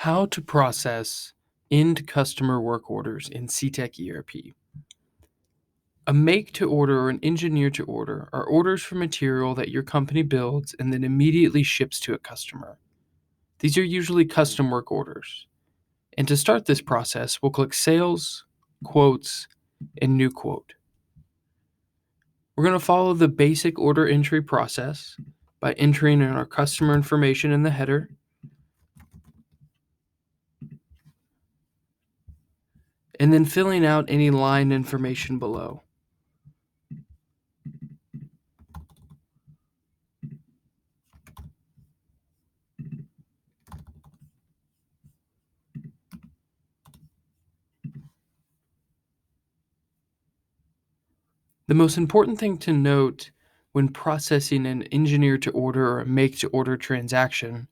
How to process end customer work orders in Cetec ERP. A make to order or an engineer to order are orders for material that your company builds and then immediately ships to a customer. These are usually custom work orders. And to start this process, we'll click Sales, Quotes, and New Quote. We're going to follow the basic order entry process by entering in our customer information in the header, and then filling out any line information below. The most important thing to note when processing an engineer to order or a make to order transaction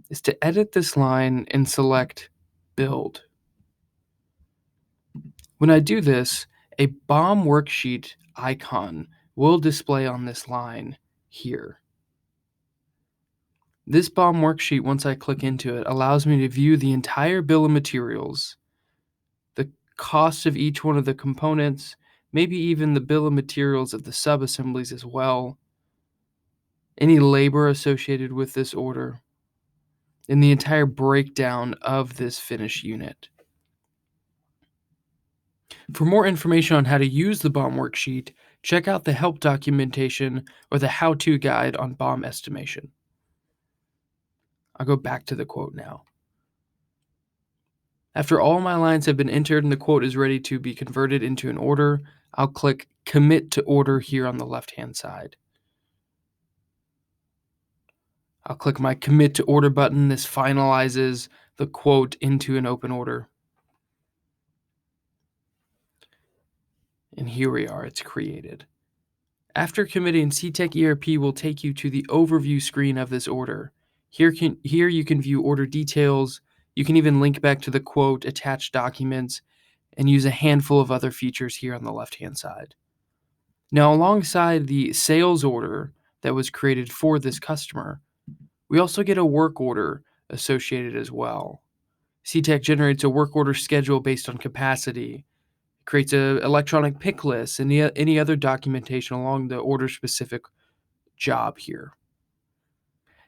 is to edit this line and select Build. When I do this, a BOM Worksheet icon will display on this line here. This BOM Worksheet, once I click into it, allows me to view the entire bill of materials, the cost of each one of the components, maybe even the bill of materials of the sub-assemblies as well, any labor associated with this order, and the entire breakdown of this finished unit. For more information on how to use the BOM worksheet, check out the help documentation or the how-to guide on BOM estimation. I'll go back to the quote now. After all my lines have been entered and the quote is ready to be converted into an order, I'll click Commit to Order here on the left-hand side. I'll click my Commit to Order button. This finalizes the quote into an open order. And here we are, it's created. After committing, Cetec ERP will take you to the overview screen of this order. Here you can view order details. You can even link back to the quote, attach documents, and use a handful of other features here on the left-hand side. Now, alongside the sales order that was created for this customer, we also get a work order associated as well. Cetec generates a work order schedule based on capacity, creates an electronic pick list, and any other documentation along the order-specific job here.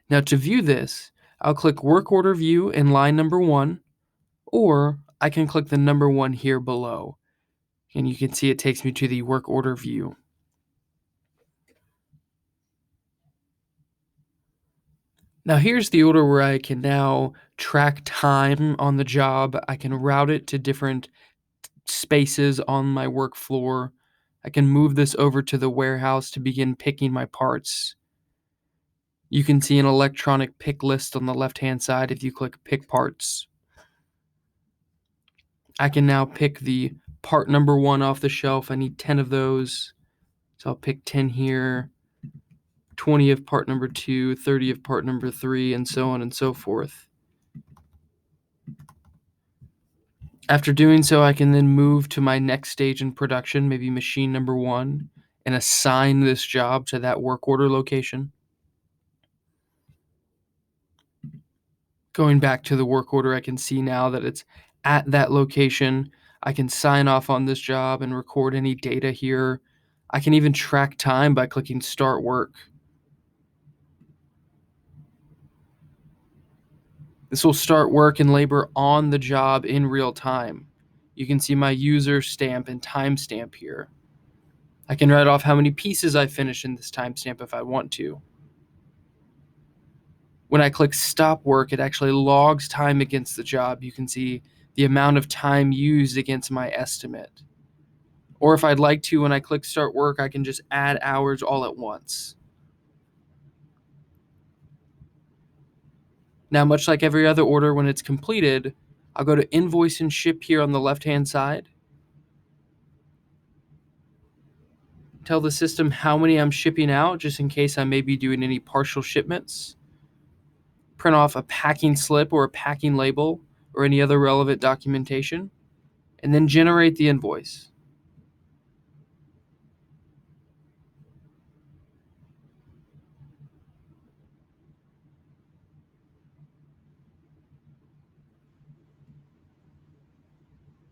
Now, to view this, I'll click Work Order View in line number 1, or I can click the number 1 here below, and you can see it takes me to the Work Order View. Now, here's the order where I can now track time on the job. I can route it to different spaces on my work floor. I can move this over to the warehouse to begin picking my parts. You can see an electronic pick list on the left-hand side if you click Pick Parts. I can now pick the part number 1 off the shelf. I need 10 of those, so I'll pick 10 here, 20 of part number 2, 30 of part number 3, and so on and so forth. After doing so, I can then move to my next stage in production, maybe machine number 1, and assign this job to that work order location. Going back to the work order, I can see now that it's at that location. I can sign off on this job and record any data here. I can even track time by clicking Start Work. This will start work and labor on the job in real time. You can see my user stamp and timestamp here. I can write off how many pieces I finish in this timestamp if I want to. When I click Stop Work, it actually logs time against the job. You can see the amount of time used against my estimate. Or if I'd like to, when I click Start Work, I can just add hours all at once. Now, much like every other order, when it's completed, I'll go to Invoice and Ship here on the left-hand side. Tell the system how many I'm shipping out, just in case I may be doing any partial shipments. Print off a packing slip or a packing label or any other relevant documentation, and then generate the invoice.